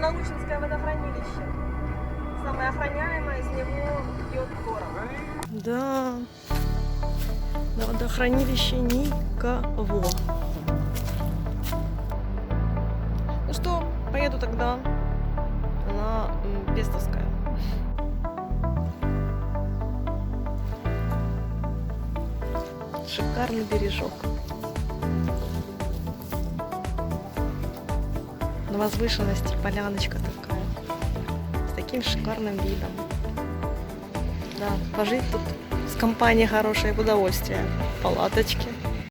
Научинское водохранилище. Самое охраняемое, из него бьет город. Да. На водохранилище никого. Ну что, поеду тогда на Пестовское. Шикарный бережок. На возвышенности поляночка такая. С таким шикарным видом. Да, пожить тут с компанией хорошей в удовольствие. Палаточки.